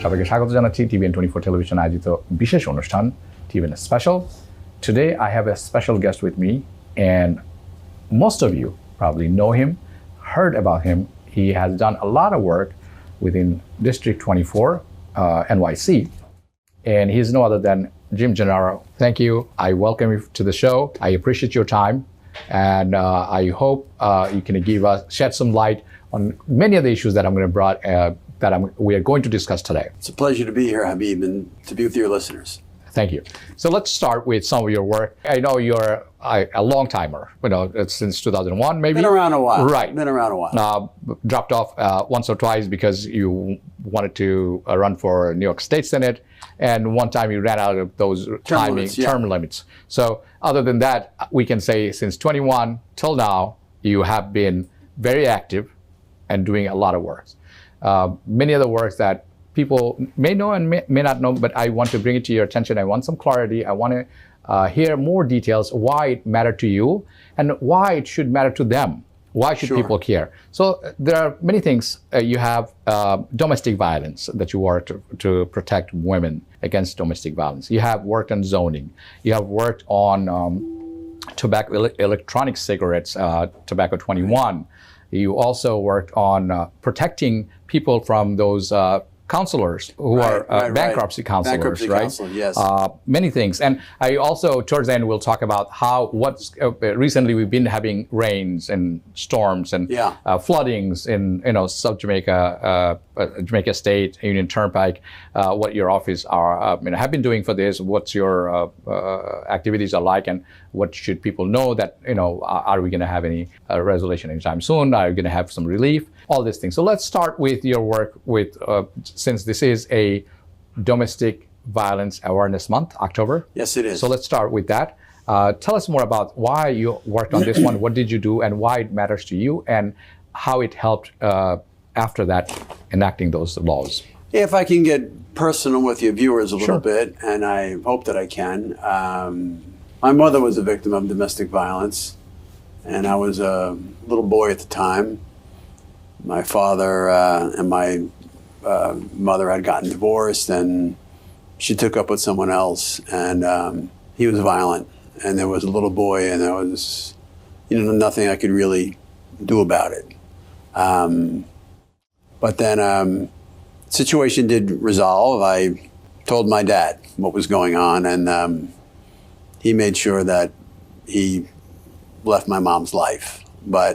সবাইকে স্বাগত জানাচ্ছি TBN 24 টেলিভিশন আয়োজিত বিশেষ অনুষ্ঠান TBN Special. Today I have a special guest with me, and most of you probably know him, heard about him. He has done a lot of work within District 24, NYC, and he's no other than Gennaro. Thank you. I welcome you to the show. I appreciate your time, and I hope you can shed some light on many of the issues that I'm going to we are going to discuss today. It's a pleasure to be here, Habib, and to be with your listeners. Thank you. So let's start with some of your work. I know you're a long timer, it's since 2001 maybe. Been around a while. Right. Been around a while. Dropped off once or twice because you wanted to run for New York State Senate, and one time you ran out of those term limits. So other than that, we can say since 21 till now, you have been very active and doing a lot of work. Many of the works that people may know and may not know, but I want to bring it to your attention. I want some clarity. I want to hear more details why it mattered to you and why it should matter to them. Why should people care? So there are many things. You have domestic violence that you work to protect women against domestic violence. You have worked on zoning. You have worked on tobacco, electronic cigarettes, Tobacco 21. You also worked on protecting people from those counselors who are bankruptcy counselors, Counsel, yes. Many things. And I also, towards the end, we'll talk about recently we've been having rains and storms and floodings in, South Jamaica, Jamaica State, Union Turnpike, what your office have been doing for this, what's your activities are like, and what should people know that, are we going to have any resolution anytime soon? Are we going to have some relief? All these things. So let's start with your work with, since this is a Domestic Violence Awareness Month, October. Yes, it is. So let's start with that. Tell us more about why you worked on this one. What did you do and why it matters to you, and how it helped after that enacting those laws. If I can get personal with your viewers a little bit, and I hope that I can. My mother was a victim of domestic violence, and I was a little boy at the time. My father and my mother had gotten divorced, and she took up with someone else, and he was violent, and there was a little boy, and there was nothing I could really do about it. But then situation did resolve. I told my dad what was going on, and he made sure that he left my mom's life. But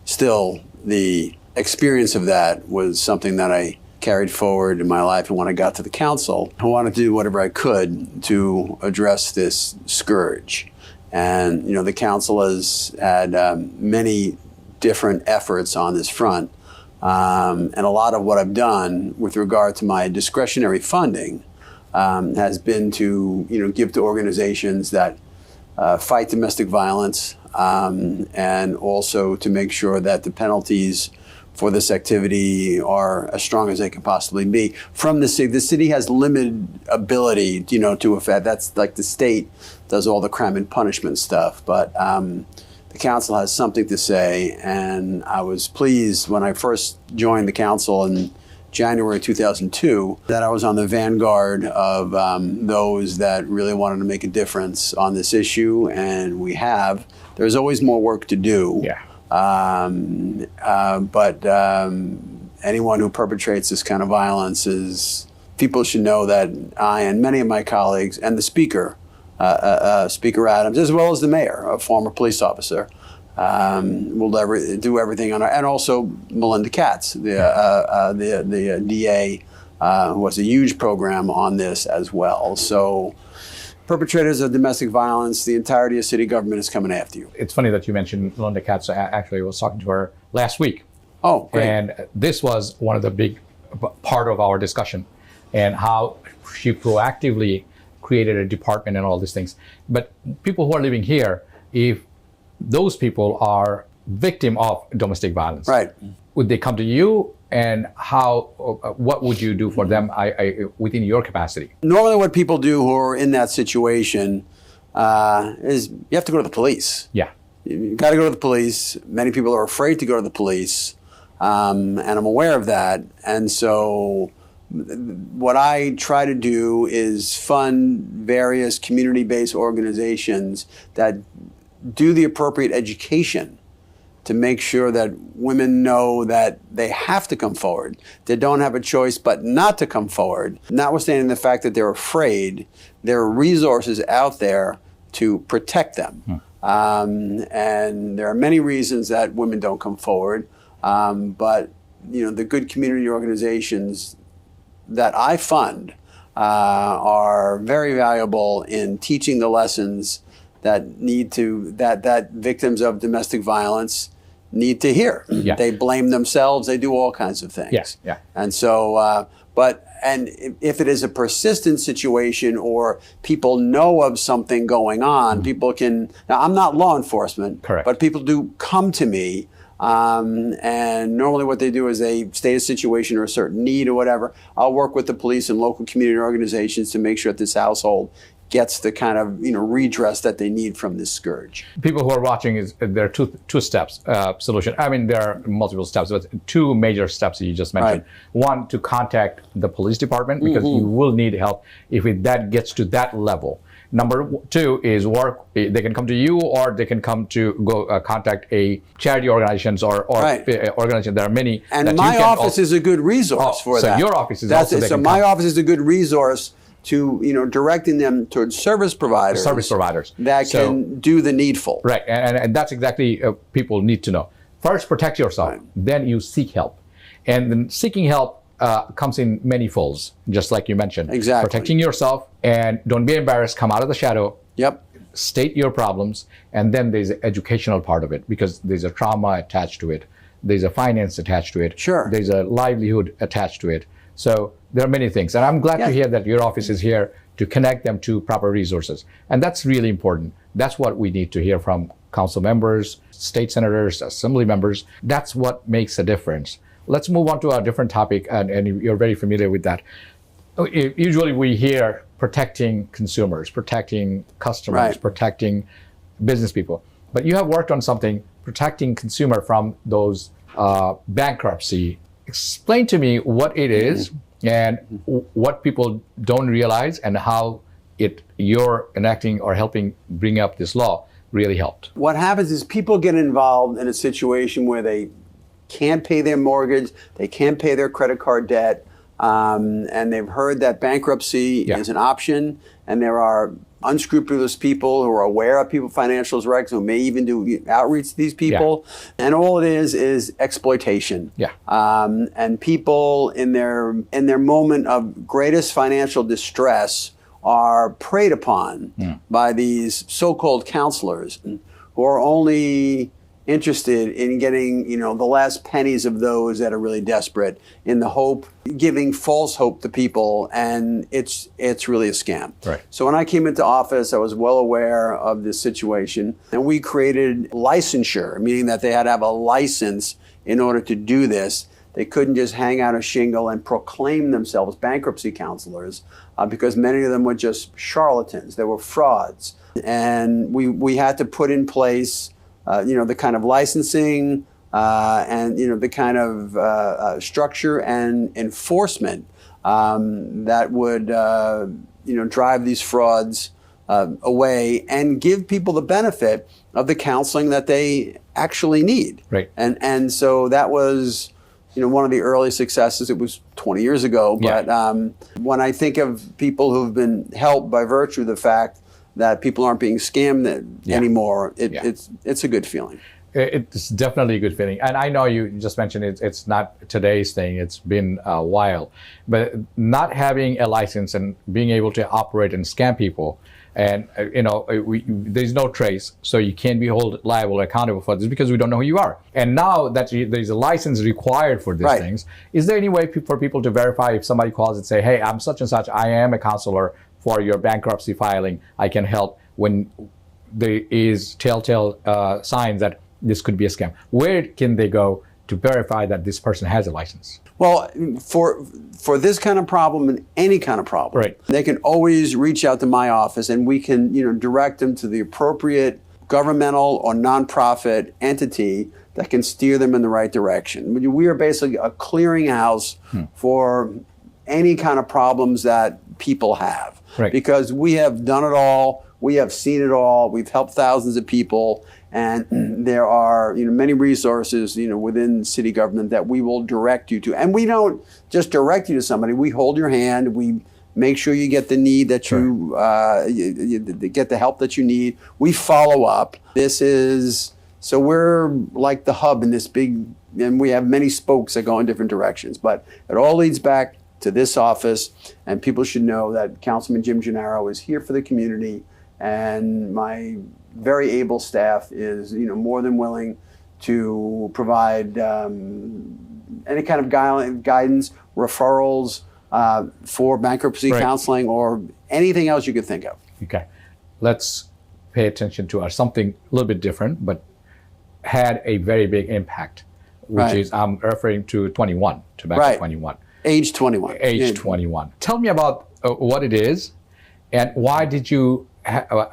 still, the experience of that was something that I carried forward in my life. And when I got to the council, I wanted to do whatever I could to address this scourge. And, the council has had many different efforts on this front. And a lot of what I've done with regard to my discretionary funding has been to, give to organizations that fight domestic violence, and also to make sure that the penalties for this activity are as strong as they can possibly be. From the city has limited ability, to affect. That's like the state does all the crime and punishment stuff, but the council has something to say. And I was pleased when I first joined the council in January 2002 that I was on the vanguard of those that really wanted to make a difference on this issue, and we have. There's always more work to do. Yeah. But anyone who perpetrates this kind of violence people should know that I and many of my colleagues and the Speaker, Speaker Adams, as well as the mayor, a former police officer, will do everything on and also Melinda Katz, the DA, who has a huge program on this as well. So perpetrators of domestic violence, the entirety of city government is coming after you. It's funny that you mentioned Melinda Katz. Actually, I was talking to her last week. Oh, great. And this was one of the big part of our discussion, and how she proactively created a department and all these things. But people who are living here, if those people are victim of domestic violence, right, would they come to you and what would you do for them within your capacity? Normally what people do who are in that situation is you have to go to the police. Yeah. You got to go to the police. Many people are afraid to go to the police, and I'm aware of that. And so what I try to do is fund various community-based organizations that do the appropriate education to make sure that women know that they have to come forward. They don't have a choice but not to come forward. Notwithstanding the fact that they're afraid, there are resources out there to protect them. And there are many reasons that women don't come forward. But the good community organizations that I fund are very valuable in teaching the lessons that that victims of domestic violence need to hear. Yeah. They blame themselves. They do all kinds of things. Yes. Yeah. And so, and if it is a persistent situation or people know of something going on, people can. Now, I'm not law enforcement, correct, but people do come to me. And normally what they do is they state a situation or a certain need or whatever. I'll work with the police and local community organizations to make sure that this household gets the kind of redress that they need from this scourge. People who are watching, there are two steps solution. I mean, there are multiple steps, but two major steps that you just mentioned. Right. One, to contact the police department, because you will need help if that gets to that level. Number two is they can come to you, or they can come to contact a charity organizations or organization. There are many. And my office is a good resource for that. So your office is also. So my office is a good resource to directing them towards service providers that can do the needful. Right, and that's exactly people need to know. First, protect yourself. Right. Then you seek help, and then seeking help comes in many folds, just like you mentioned. Exactly. Protecting yourself, and don't be embarrassed. Come out of the shadow. Yep. State your problems, and then there's an educational part of it, because there's a trauma attached to it. There's a finance attached to it. Sure. There's a livelihood attached to it. So there are many things, and I'm glad to hear that your office is here to connect them to proper resources, and that's really important. That's what we need to hear from council members, state senators, assembly members. That's what makes a difference. Let's move on to a different topic, and you're very familiar with that. Usually we hear protecting consumers, protecting customers, protecting business people, but you have worked on something, protecting consumer from those bankruptcy. Explain to me what it is and what people don't realize, and how you're enacting or helping bring up this law really helped. What happens is people get involved in a situation where they can't pay their mortgage, they can't pay their credit card debt, and they've heard that bankruptcy is an option, and there are unscrupulous people who are aware of people's financial rights, who may even do outreach to these people, and all it is exploitation. And people in their moment of greatest financial distress are preyed upon by these so-called counselors who are only interested in getting, the last pennies of those that are really desperate, in the hope, giving false hope to people, and it's really a scam. Right. So when I came into office, I was well aware of this situation, and we created licensure, meaning that they had to have a license in order to do this. They couldn't just hang out a shingle and proclaim themselves bankruptcy counselors, because many of them were just charlatans. They were frauds, and we had to put in place the kind of licensing and the kind of structure and enforcement that would drive these frauds away and give people the benefit of the counseling that they actually need. Right. And so that was one of the early successes. It was 20 years ago, but when I think of people who've been helped by virtue of the fact that people aren't being scammed anymore, it's a good feeling. It's definitely a good feeling. And I know you just mentioned it's not today's thing, it's been a while. But not having a license and being able to operate and scam people, and there's no trace, so you can't be held liable or accountable for this because we don't know who you are. And now that there's a license required for these things, is there any way for people to verify if somebody calls and say, hey, I'm such and such, I am a counselor for your bankruptcy filing, I can help, when there is telltale signs that this could be a scam? Where can they go to verify that this person has a license? Well, for this kind of problem and any kind of problem, they can always reach out to my office, and we can direct them to the appropriate governmental or nonprofit entity that can steer them in the right direction. We are basically a clearinghouse for any kind of problems that people have. Right. Because we have done it all, we have seen it all, we've helped thousands of people, and there are many resources within city government that we will direct you to. And we don't just direct you to somebody, we hold your hand, we make sure you get the need that you get the help that you need. We follow up. So we're like the hub in this big, and we have many spokes that go in different directions, but it all leads back to this office, and people should know that Councilman Jim Gennaro is here for the community, and my very able staff is more than willing to provide any kind of guidance, referrals, for bankruptcy counseling or anything else you could think of. Okay, let's pay attention to something a little bit different, but had a very big impact, which is I'm referring to 21, tobacco 21. Age 21. Age 21. Tell me about what it is, and why did you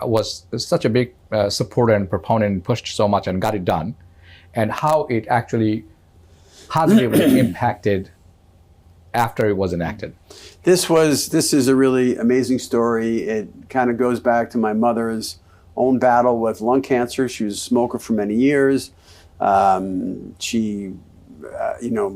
was such a big supporter and proponent and pushed so much and got it done, and how it actually positively impacted after it was enacted. This is a really amazing story. It kind of goes back to my mother's own battle with lung cancer. She was a smoker for many years. She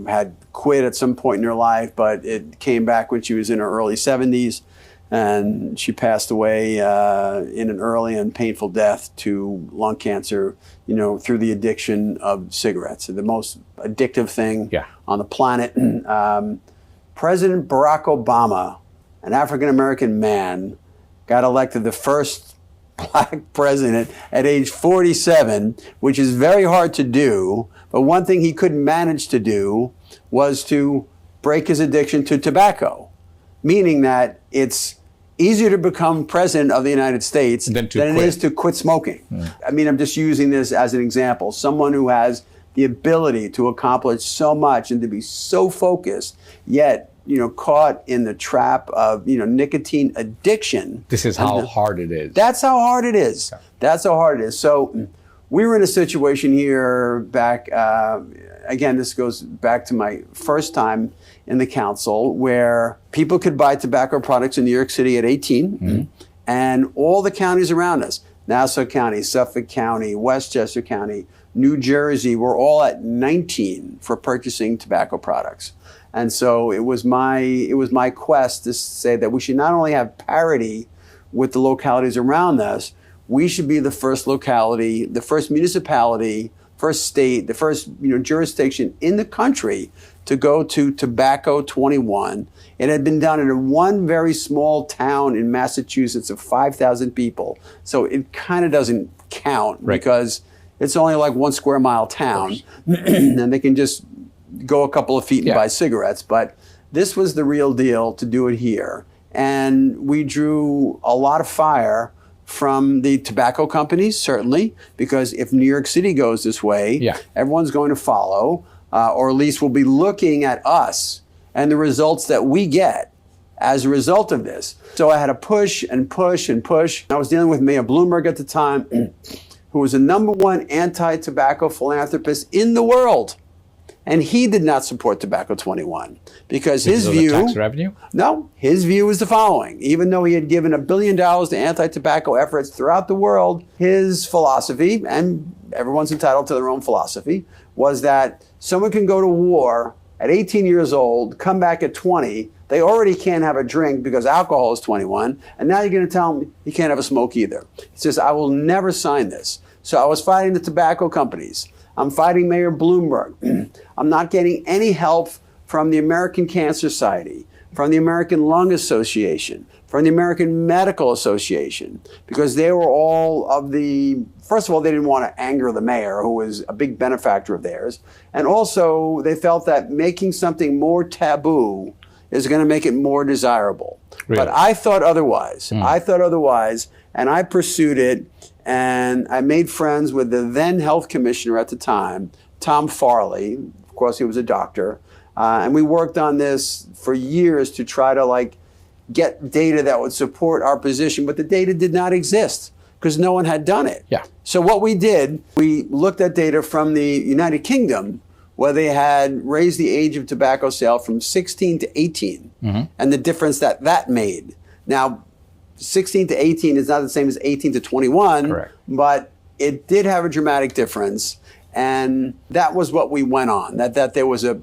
had quit at some point in her life, but it came back when she was in her early 70s, and she passed away in an early and painful death to lung cancer, through the addiction of cigarettes, the most addictive thing on the planet. President Barack Obama, an African-American man, got elected the first black president at age 47, which is very hard to do. But one thing he couldn't manage to do was to break his addiction to tobacco, meaning that it's easier to become president of the United States than it is to quit smoking. I mean, I'm just using this as an example. Someone who has the ability to accomplish so much and to be so focused, yet caught in the trap of nicotine addiction. This is how hard it is. That's how hard it is. That's how hard it is. So we were in a situation here back, again, this goes back to my first time in the council, where people could buy tobacco products in New York City at 18, and all the counties around us, Nassau County, Suffolk County, Westchester County, New Jersey, were all at 19 for purchasing tobacco products. And so it was my quest to say that we should not only have parity with the localities around us, we should be the first locality, the first municipality, first state, the first jurisdiction in the country to go to Tobacco 21. It had been done in one very small town in Massachusetts of 5,000 people. So it kind of doesn't count because it's only like 1 square mile town, and they can just go a couple of feet and buy cigarettes. But this was the real deal to do it here. And we drew a lot of fire from the tobacco companies, certainly, because if New York City goes this way, everyone's going to follow, or at least will be looking at us and the results that we get as a result of this. So I had to push and push and push. I was dealing with Mayor Bloomberg at the time, who was the #1 anti-tobacco philanthropist in the world. And he did not support Tobacco 21 because his view, tax revenue? No, his view was the following. Even though he had given $1 billion to anti-tobacco efforts throughout the world, his philosophy, and everyone's entitled to their own philosophy, was that someone can go to war at 18 years old, come back at 20, they already can't have a drink because alcohol is 21, and now you're going to tell them you can't have a smoke either. He says, I will never sign this. So I was fighting the tobacco companies. I'm fighting Mayor Bloomberg. I'm not getting any help from the American Cancer Society, from the American Lung Association, from the American Medical Association, because they were all of the, first of all, they didn't want to anger the mayor, who was a big benefactor of theirs. And also, they felt that making something more taboo is going to make it more desirable. Really? But I thought otherwise. I thought otherwise, and I pursued it. And I made friends with the then health commissioner at the time, Tom Farley. Of course, he was a doctor. And we worked on this for years to try to get data that would support our position. But the data did not exist because no one had done it. So what we did, we looked at data from the United Kingdom, where they had raised the age of tobacco sale from 16 to 18, and the difference that made. Now, 16 to 18 is not the same as 18 to 21, correct, but it did have a dramatic difference, and that was what we went on, that there was a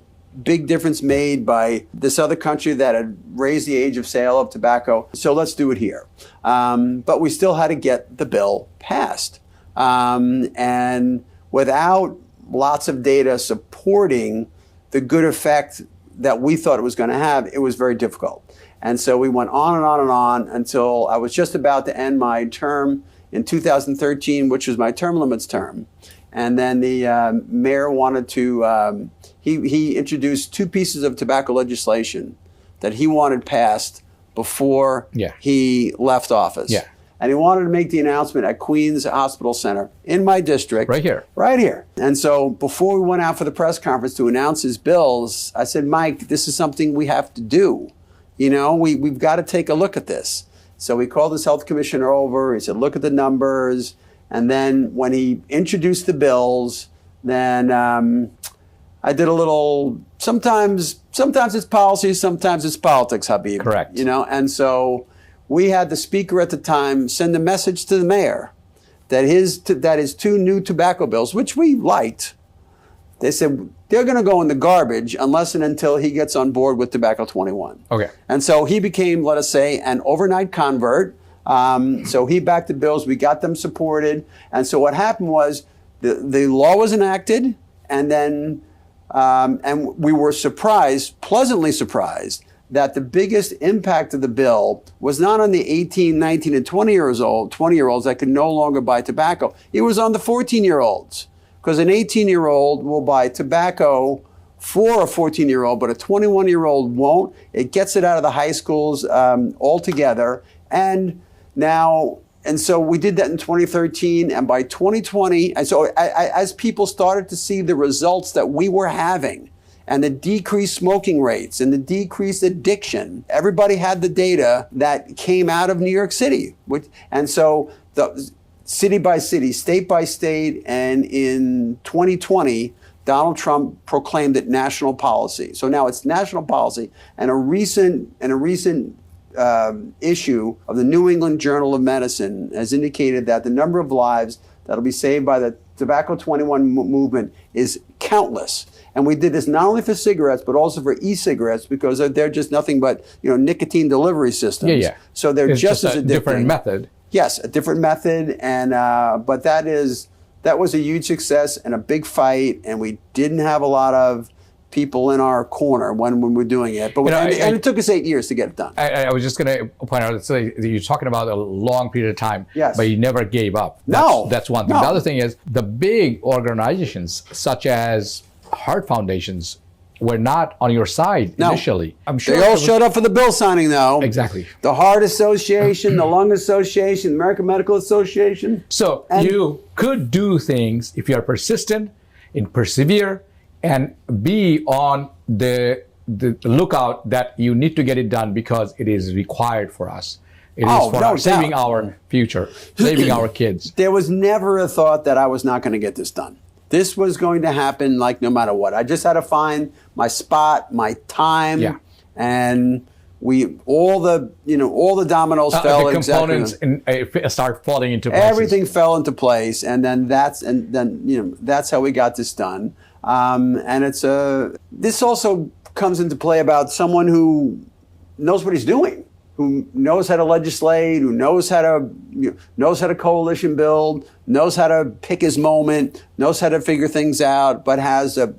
big difference made by this other country that had raised the age of sale of tobacco, so let's do it here. But we still had to get the bill passed. And without lots of data supporting the good effect that we thought it was going to have, it was very difficult. And so we went on and on and on until I was just about to end my term in 2013, which was my term limits term. And then the mayor wanted to, he introduced 2 pieces of tobacco legislation that he wanted passed before he left office. Yeah. And he wanted to make the announcement at Queens Hospital Center in my district. Right here. Right here. And so before we went out for the press conference to announce his bills, I said, Mike, this is something we have to do. You know, we've got to take a look at this. So we called his health commissioner over. He said, look at the numbers. And then when he introduced the bills, then I did a little, sometimes it's policy, sometimes it's politics, Habib. Correct. You know, and so we had the speaker at the time send a message to the mayor that his 2 new tobacco bills, which we liked, they said they're going to go in the garbage unless and until he gets on board with Tobacco 21. Okay. And so he became, let us say, an overnight convert. So he backed the bills. We got them supported. And so what happened was the law was enacted, and then and we were surprised, pleasantly surprised, that the biggest impact of the bill was not on the 18, 19, and 20-year-olds that could no longer buy tobacco. It was on the 14-year-olds, because an 18-year-old will buy tobacco for a 14-year-old, but a 21-year-old won't. It gets it out of the high schools altogether. And so we did that in 2013, and by 2020, and so as people started to see the results that we were having, and the decreased smoking rates and the decreased addiction, everybody had the data that came out of New York City. And so the city by city, state by state, and in 2020, Donald Trump proclaimed it national policy. So now it's national policy, and a recent issue of the New England Journal of Medicine has indicated that the number of lives that'll be saved by the Tobacco 21 movement is countless. And we did this not only for cigarettes, but also for e-cigarettes, because they're just nothing but nicotine delivery systems. Yeah. So they're it's just as a addicting. Different method. Yes, a different method, and but that was a huge success and a big fight, and we didn't have a lot of people in our corner when we were doing it. But and it took us 8 years to get it done. I was just going to point out, so you're talking about a long period of time, yes, but you never gave up. That's one thing. No. The other thing is the big organizations such as heart foundations were not on your side initially. I'm sure they all showed up for the bill signing, though. Exactly. The Heart Association, the Lung Association, the American Medical Association. So you could do things if you are persistent and persevere and be on the lookout that you need to get it done because it is required for us. It is for saving our future, saving our kids. There was never a thought that I was not going to get this done. This was going to happen like no matter what. I just had to find my spot, my time, and all the dominoes fell. The components start falling into place. Everything fell into place, and then that's how we got this done. And this also comes into play about someone who knows what he's doing, who knows how to legislate, who knows how to coalition build, knows how to pick his moment, knows how to figure things out, but has a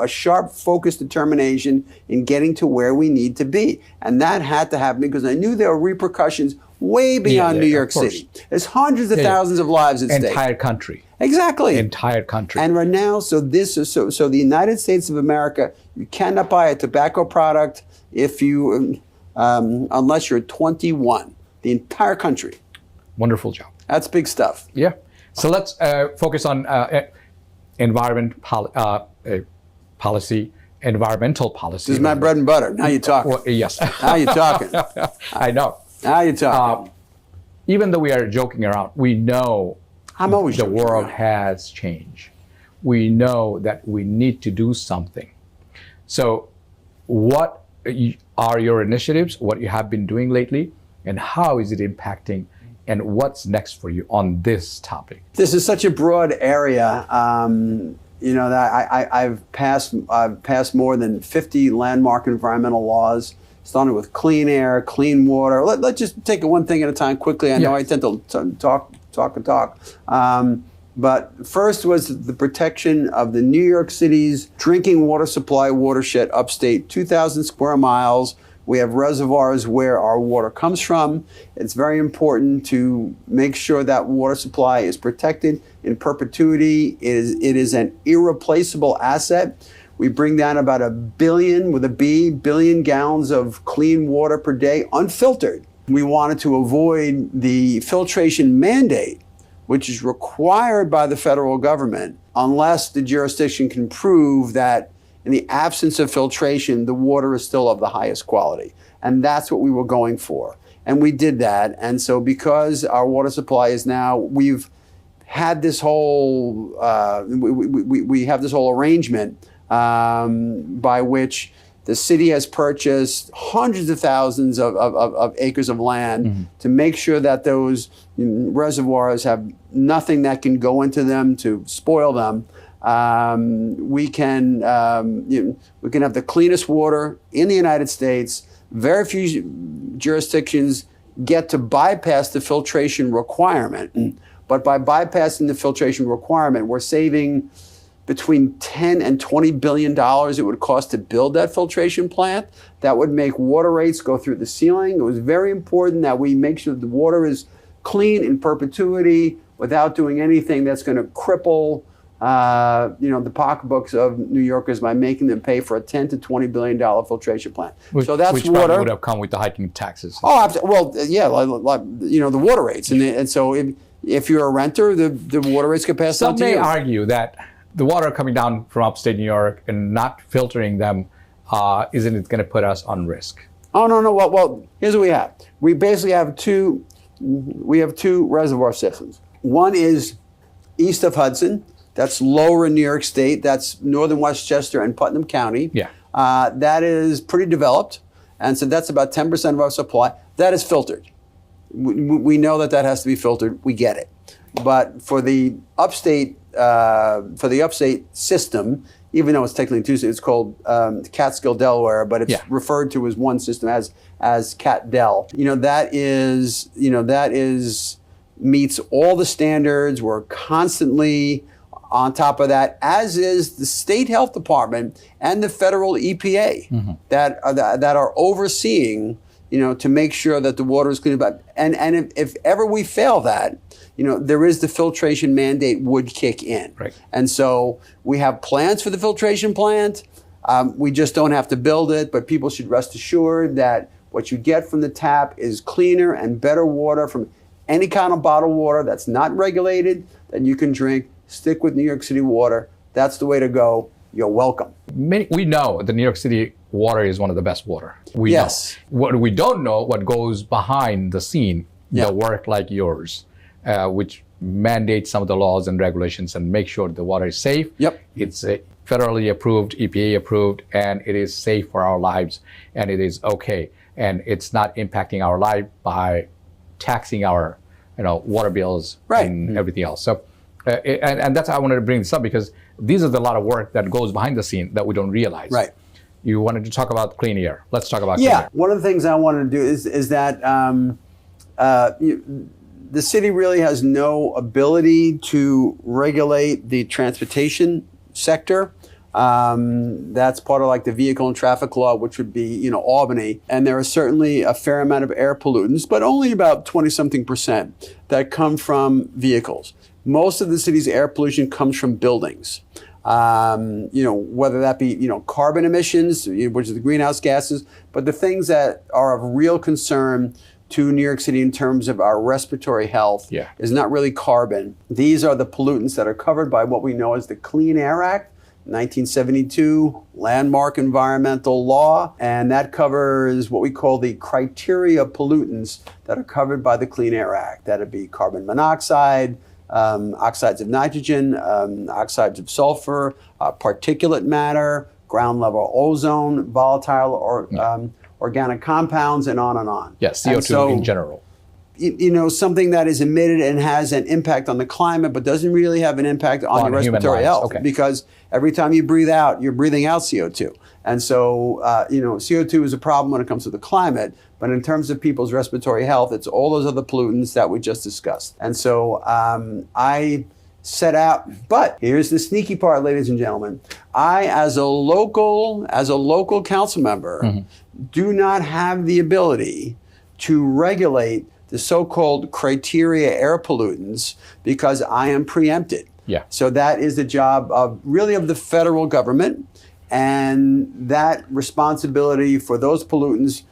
sharp, focused determination in getting to where we need to be. And that had to happen because I knew there were repercussions way beyond New York City. There's hundreds of thousands of lives at stake. Entire country. Exactly. Entire country. And right now, so the United States of America, you cannot buy a tobacco product if you unless you're 21, the entire country. Wonderful job. That's big stuff. Yeah. So let's focus on environmental policy. This is my bread and butter. Now you're talking. Well, yes. Now you're talking. I know. Now you're talking. Even though we are joking around, we know I'm always the world around. has changed. we know that we need to do something. So what are your initiatives, what you have been doing lately, and how is it impacting, and what's next for you on this topic? This is such a broad area. That I've passed more than 50 landmark environmental laws, starting with clean air, clean water. Let's just take it one thing at a time quickly. I know I tend to talk. But first was the protection of the New York City's drinking water supply watershed upstate, 2,000 square miles. We have reservoirs where our water comes from. It's very important to make sure that water supply is protected in perpetuity. It is an irreplaceable asset. We bring down about 1 billion, with a B, billion gallons of clean water per day, unfiltered. We wanted to avoid the filtration mandate, which is required by the federal government, unless the jurisdiction can prove that in the absence of filtration, the water is still of the highest quality. And that's what we were going for. And we did that. And so because our water supply is now, we've had this whole, we have this whole arrangement by which the city has purchased hundreds of thousands of acres of land to make sure that those reservoirs have nothing that can go into them to spoil them. We can have the cleanest water in the United States. Very few jurisdictions get to bypass the filtration requirement. But by bypassing the filtration requirement, we're saving between 10 and 20 billion dollars it would cost to build that filtration plant. That would make water rates go through the ceiling. It was very important that we make sure the water is clean in perpetuity without doing anything that's going to cripple the pocketbooks of New Yorkers by making them pay for a 10 to 20 billion dollar filtration plant. So that's which water. would have come with the hiking taxes. Oh, well, yeah, the water rates, and so if you're a renter, the water rates get passed on to you. Some may argue that the water coming down from upstate New York and not filtering them, isn't it going to put us on risk? Oh, no. Well, here's what we have. We basically have two reservoir systems. One is east of Hudson. That's lower in New York State. That's northern Westchester and Putnam County. Yeah. That is pretty developed. And so that's about 10% of our supply. That is filtered. We know that has to be filtered. We get it. But for the upstate system, even though it's technically two, it's called Catskill, Delaware, but it's referred to as one system as Cat Del. That meets all the standards. We're constantly on top of that, as is the state health department and the federal EPA that are overseeing, to make sure that the water is clean. And if ever we fail that, there is the filtration mandate would kick in. Right. And so we have plans for the filtration plant. We just don't have to build it, but people should rest assured that what you get from the tap is cleaner and better water from any kind of bottled water that's not regulated that you can drink. Stick with New York City water. That's the way to go. You're welcome. We know the New York City water is one of the best water. Yes. Know. What we don't know, what goes behind the scene, the work like yours, which mandates some of the laws and regulations and make sure the water is safe. Yep. It's federally approved, EPA approved, and it is safe for our lives, and it is okay. And it's not impacting our life by taxing our water bills and everything else. So. And that's how I wanted to bring this up, because these are a lot of work that goes behind the scene that we don't realize. Right. You wanted to talk about clean air. Let's talk about clean air. One of the things I wanted to do is that the city really has no ability to regulate the transportation sector. That's part of like the vehicle and traffic law, which would be, Albany. And there are certainly a fair amount of air pollutants, but only about 20-something% that come from vehicles. Most of the city's air pollution comes from buildings. Whether that be, carbon emissions, which is the greenhouse gases, but the things that are of real concern to New York City in terms of our respiratory health is not really carbon. These are the pollutants that are covered by what we know as the Clean Air Act, 1972, landmark environmental law, and that covers what we call the criteria pollutants that are covered by the Clean Air Act. That'd be carbon monoxide, oxides of nitrogen, oxides of sulfur, particulate matter, ground level ozone, volatile or organic compounds, and on and on. Yes, CO2 in general. Something that is emitted and has an impact on the climate, but doesn't really have an impact on your respiratory health, because every time you breathe out, you're breathing out CO2. And so, CO2 is a problem when it comes to the climate, but in terms of people's respiratory health, it's all those other pollutants that we just discussed. And so I set out, but here's the sneaky part, ladies and gentlemen. I, as a local council member, do not have the ability to regulate the so-called criteria air pollutants because I am preempted. Yeah. So that is the job of the federal government, and that responsibility for those pollutants,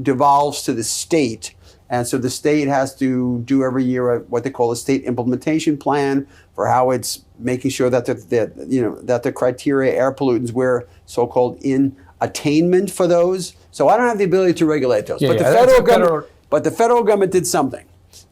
devolves to the state. And so the state has to do every year what they call a state implementation plan for how it's making sure that the criteria air pollutants, we're so-called in attainment for those. So I don't have the ability to regulate those. But the federal government did something.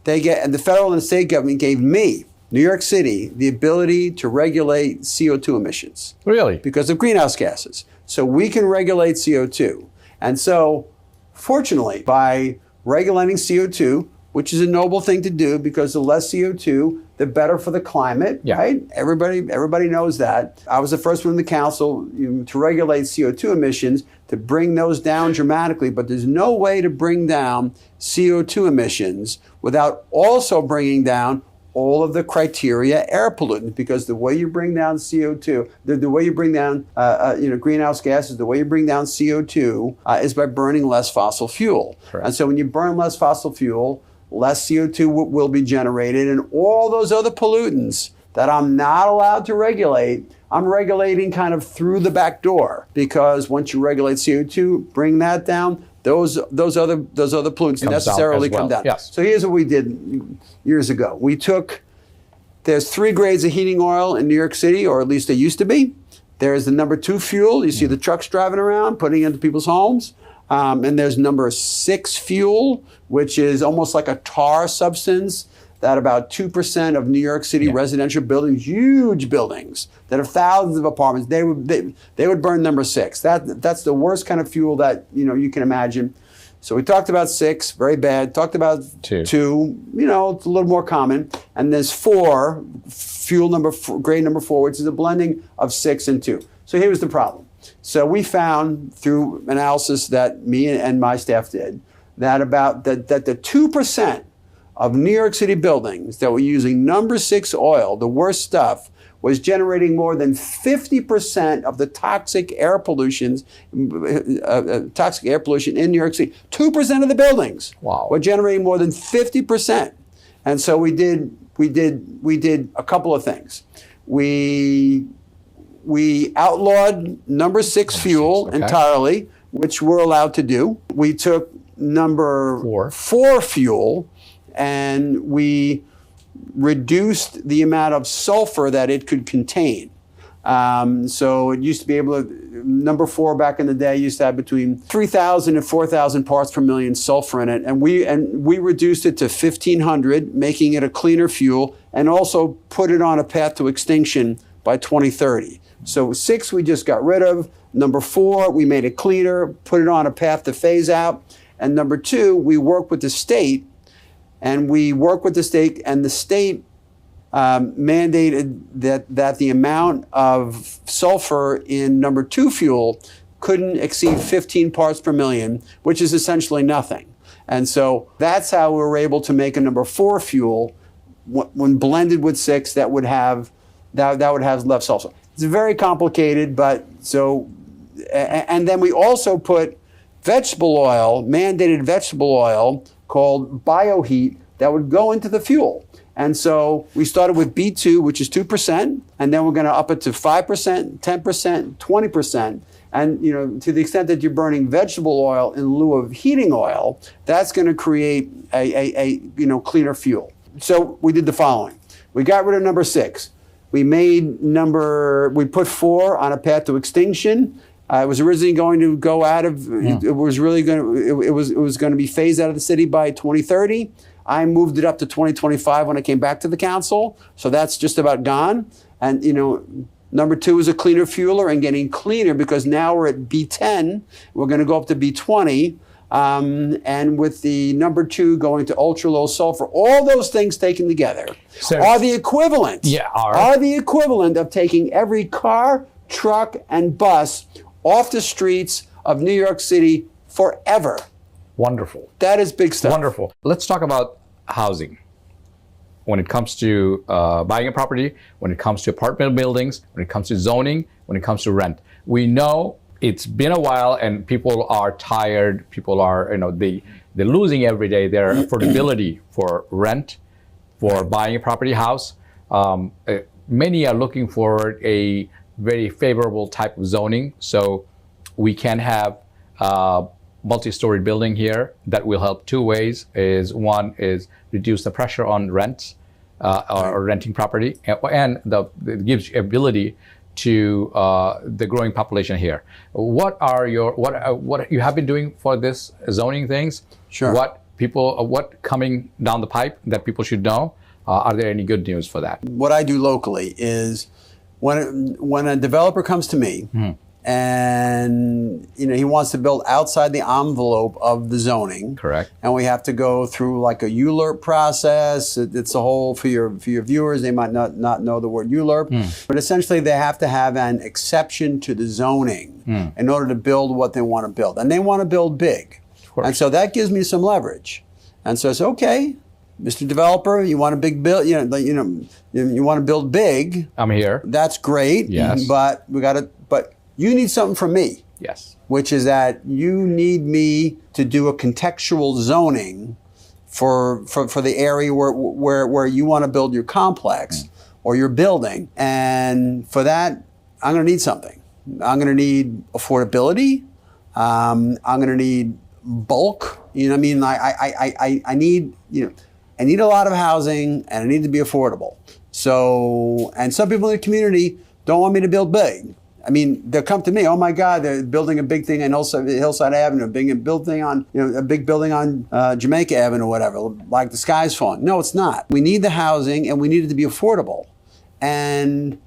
And the federal and the state government gave me, New York City, the ability to regulate CO2 emissions. Really? Because of greenhouse gases. So we can regulate CO2. And so, fortunately, by regulating CO2, which is a noble thing to do, because the less CO2, the better for the climate, right? Everybody knows that. I was the first one in the council to regulate CO2 emissions, to bring those down dramatically, but there's no way to bring down CO2 emissions without also bringing down all of the criteria air pollutants, because the way you bring down CO2, the way you bring down greenhouse gases, the way you bring down CO2 is by burning less fossil fuel. Correct. And so when you burn less fossil fuel, less CO2 will be generated, and all those other pollutants that I'm not allowed to regulate, I'm regulating kind of through the back door, because once you regulate CO2, bring that down, those other pollutants necessarily come down. Yes. So here's what we did years ago. There's 3 grades of heating oil in New York City, or at least there used to be. There's the number 2 fuel. You see the trucks driving around, putting it into people's homes. And there's number 6 fuel, which is almost like a tar substance that about 2% of New York City residential buildings, huge buildings that have thousands of apartments, they would burn number 6. That's the worst kind of fuel that you can imagine. So we talked about 6, very bad. Talked about 2, it's a little more common. And there's 4, grade number 4, which is a blending of 6 and 2. So here's the problem. So we found through analysis that me and my staff did that the 2% of New York City buildings that were using number 6 oil, the worst stuff, was generating more than 50% of the toxic air pollution in New York City. 2% of the buildings were generating more than 50%. And so we did a couple of things. We outlawed number 6 fuel entirely, which we're allowed to do. We took number 4 fuel, and we reduced the amount of sulfur that it could contain. So it used to be able to, number 4 back in the day used to have between 3,000 and 4,000 parts per million sulfur in it. And we reduced it to 1,500, making it a cleaner fuel, and also put it on a path to extinction by 2030. So 6 we just got rid of. Number 4, we made it cleaner, put it on a path to phase out. And number 2, we worked with the state, and the state mandated that the amount of sulfur in number 2 fuel couldn't exceed 15 parts per million, which is essentially nothing. And so that's how we were able to make a number 4 fuel when blended with 6 that would have less sulfur. It's very complicated, and then we also put vegetable oil, mandated vegetable oil called bioheat, that would go into the fuel. And so we started with B2, which is 2%, and then we're going to up it to 5%, 10%, 20%. And to the extent that you're burning vegetable oil in lieu of heating oil, that's going to create a cleaner fuel. So we did the following. We got rid of number 6. We put 4 on a path to extinction, It was originally going to go out of. It was really going to. It was going to be phased out of the city by 2030. I moved it up to 2025 when I came back to the council. So that's just about gone. And number 2 is a cleaner fueler and getting cleaner because now we're at B10. We're going to go up to B20. And with the number 2 going to ultra low sulfur, all those things taken together are the equivalent. Are the equivalent of taking every car, truck, and bus off the streets of New York City forever. Wonderful. That is big stuff. Wonderful. Let's talk about housing. When it comes to buying a property, when it comes to apartment buildings, when it comes to zoning, when it comes to rent, we know it's been a while and people are tired. People are, they're losing every day their affordability for rent, for buying a property house. Many are looking for a very favorable type of zoning, so we can have multi-story building here that will help 2 ways. One is reduce the pressure on rents or renting property, and it gives you ability to the growing population here. What you have been doing for this zoning things? Sure. What coming down the pipe that people should know? Are there any good news for that? What I do locally is when a developer comes to me and he wants to build outside the envelope of the zoning. Correct. And we have to go through like a ULURP process. It's a whole, for your viewers, they might not know the word ULURP, but essentially they have to have an exception to the zoning in order to build what they want to build. And they want to build big. And so that gives me some leverage. And so it's okay, Mr. Developer, you want a big build, you want to build big. I'm here. That's great. Yes. But you need something from me. Yes. Which is that you need me to do a contextual zoning for the area where you want to build your complex or your building. And for that, I'm going to need something. I'm going to need affordability. I'm going to need bulk. I mean? I need a lot of housing and I need to be affordable. So, and some people in the community don't want me to build big. I mean, they'll come to me, oh my God, they're building a big thing on Hillside Avenue, a big building on Jamaica Avenue or whatever, like the sky's falling. No, it's not. We need the housing and we need it to be affordable. And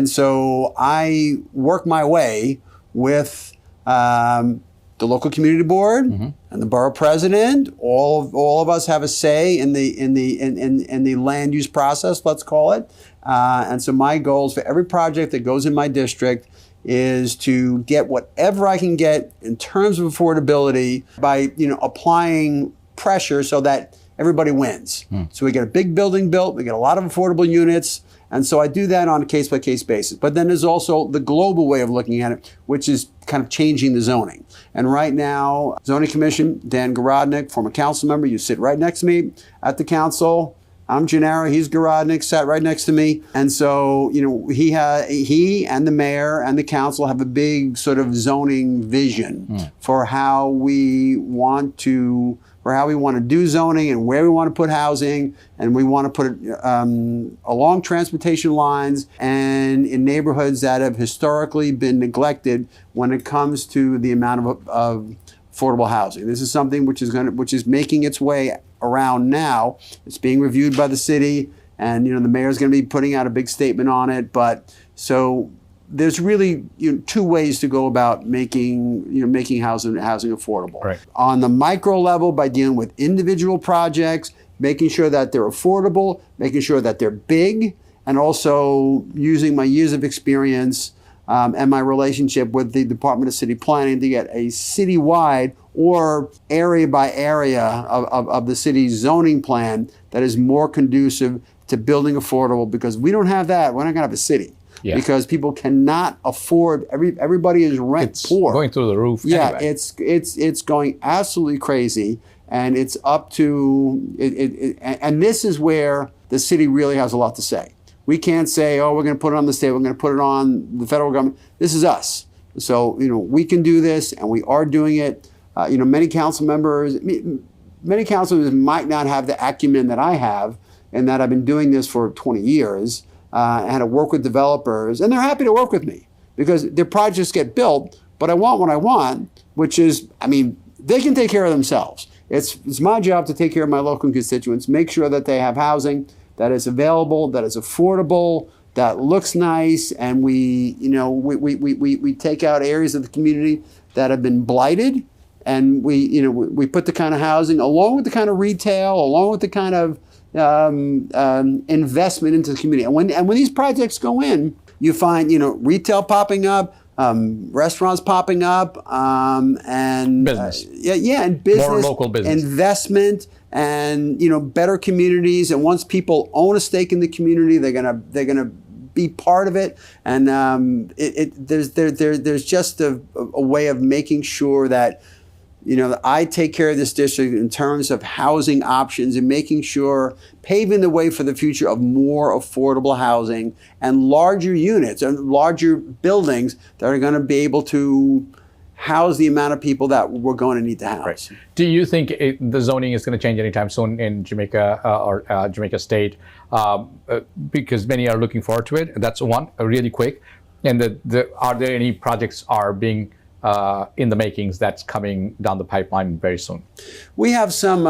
so I work my way with the local community board and the borough president. All of us have a say in the land use process, let's call it. And so my goals for every project that goes in my district is to get whatever I can get in terms of affordability by applying pressure so that everybody wins. So we get a big building built, we get a lot of affordable units, and so I do that on a case-by-case basis. But then there's also the global way of looking at it, which is kind of changing the zoning. And right now, Zoning Commission, Dan Garodnick, former council member, you sit right next to me at the council. I'm Gennaro, he's Garodnick, sat right next to me. And so, he and the mayor and the council have a big sort of zoning vision for how we want to do zoning and where we want to put housing. And we want to put it along transportation lines and in neighborhoods that have historically been neglected when it comes to the amount of affordable housing. This is something which is making its way around now. It's being reviewed by the city, and the mayor's going to be putting out a big statement on it. But so there's really 2 ways to go about making housing affordable. Right. On the micro level, by dealing with individual projects, making sure that they're affordable, making sure that they're big, and also using my years of experience and my relationship with the Department of City Planning to get a citywide or area by area of the city's zoning plan that is more conducive to building affordable, because we don't have that. We're not going to have a city. Yeah. Because people cannot afford, everybody is rent poor. Going through the roof. Yeah, anyway. It's going absolutely crazy, and it's up to, and this is where the city really has a lot to say. We can't say, oh, we're going to put it on the state, we're going to put it on the federal government. This is us. So, we can do this, and we are doing it. Many council members might not have the acumen that I have, and that I've been doing this for 20 years. I had to work with developers, and they're happy to work with me. because their projects get built, but I want what I want, which is, I mean, they can take care of themselves. It's my job to take care of my local constituents, make sure that they have housing that is available, that is affordable, that looks nice, and we take out areas of the community that have been blighted, and we put the kind of housing along with the kind of retail, along with the kind of investment into the community. And when these projects go in, you find retail popping up, restaurants popping up, and business. And business, more local business, investment, and better communities. And once people own a stake in the community, they're gonna be part of it. And there's just a way of making sure that I take care of this district in terms of housing options and making sure, paving the way for the future of more affordable housing and larger units and larger buildings that are going to be able to house the amount of people that we're going to need to house. Right. Do you think the zoning is going to change anytime soon in Jamaica or Jamaica State? Because many are looking forward to it. That's one, really quick. And are there any projects are being in the makings that's coming down the pipeline very soon? We have some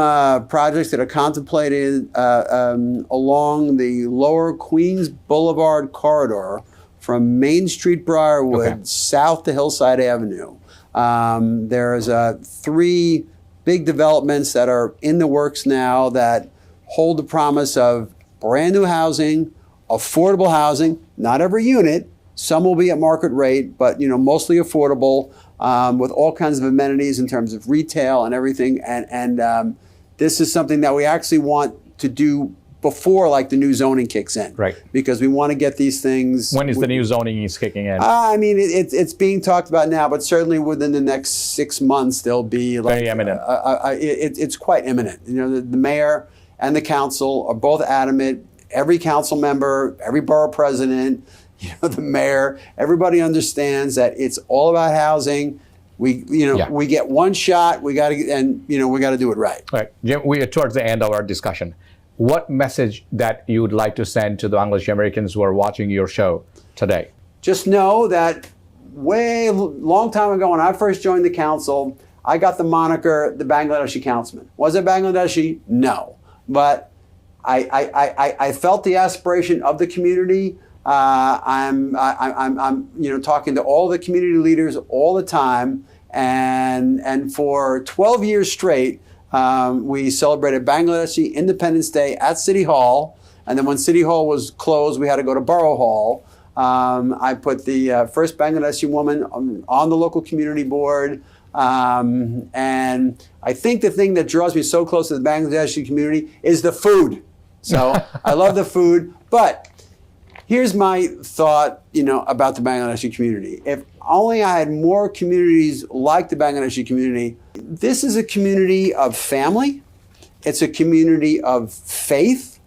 projects that are contemplated along the lower Queens Boulevard corridor from Main Street, Briarwood, south to Hillside Avenue. There's 3 big developments that are in the works now that hold the promise of brand new housing, affordable housing, not every unit. Some will be at market rate, but mostly affordable, with all kinds of amenities in terms of retail and everything. And this is something that we actually want to do before the new zoning kicks in. Right. Because we want to get these things. When is the new zoning is kicking in? I mean, it's being talked about now, but certainly within the next 6 months, there'll be very imminent. It's quite imminent. The mayor and the council are both adamant. Every council member, every borough president, the mayor, everybody understands that it's all about housing. We get one shot. We got to do it right. Right, Jim. We are towards the end of our discussion. What message that you would like to send to the Bangladeshi Americans who are watching your show today? Just know that long time ago, when I first joined the council, I got the moniker the Bangladeshi Councilman. Was it Bangladeshi? No, but I felt the aspiration of the community. I'm talking to all the community leaders all the time, and for 12 years straight, we celebrated Bangladeshi Independence Day at City Hall, and then when City Hall was closed, we had to go to Borough Hall. I put the first Bangladeshi woman on the local community board, and I think the thing that draws me so close to the Bangladeshi community is the food. So I love the food, but here's my thought, about the Bangladeshi community. If only I had more communities like the Bangladeshi community. This is a community of family. It's a community of faith.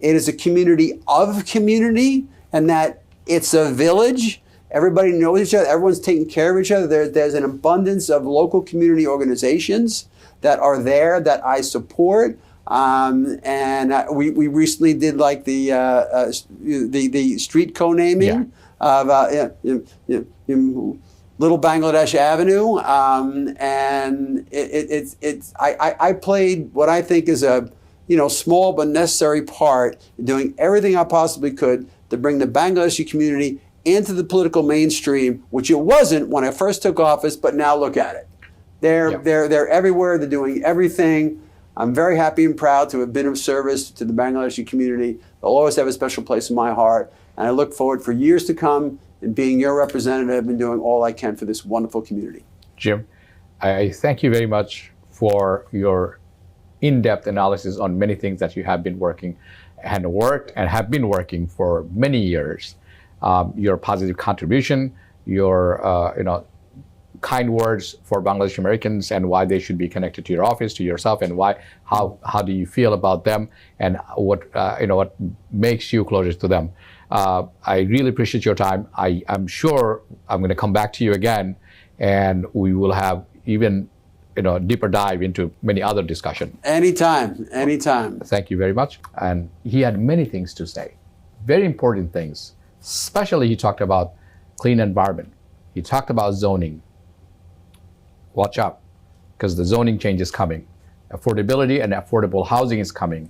It is a community of community, and that it's a village. Everybody knows each other. Everyone's taking care of each other. There's an abundance of local community organizations that are there that I support. And we recently did the street co-naming of Little Bangladesh Avenue, and I played what I think is a small but necessary part in doing everything I possibly could to bring the Bangladeshi community into the political mainstream, which it wasn't when I first took office, but now look at it. They're everywhere. They're doing everything. I'm very happy and proud to have been of service to the Bangladeshi community. They'll always have a special place in my heart, and I look forward for years to come in being your representative and doing all I can for this wonderful community. Jim, I thank you very much for your in-depth analysis on many things that you have been working and have been working for many years. Your positive contribution, your kind words for Bangladeshi Americans and why they should be connected to your office, to yourself, and how do you feel about them, and what makes you closer to them. I really appreciate your time. I'm sure I'm going to come back to you again, and we will have even deeper dive into many other discussion. Anytime. Thank you very much. And he had many things to say, very important things. Especially he talked about clean environment. He talked about zoning. Watch out, because the zoning change is coming. Affordability and affordable housing is coming.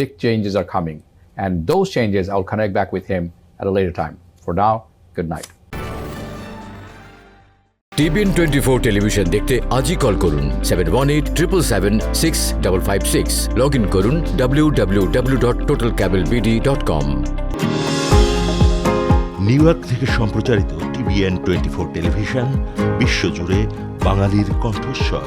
Big changes are coming. And those changes, I'll connect back with him at a later time. For now, good night. TBN 24 television দেখতে আজই call করুন 7187776556 log in করুন www.totalcablebd.com। New York থেকে সম্প্রচারিত TBN 24 television বিশ্বজুড়ে বাঙালির কণ্ঠস্বর।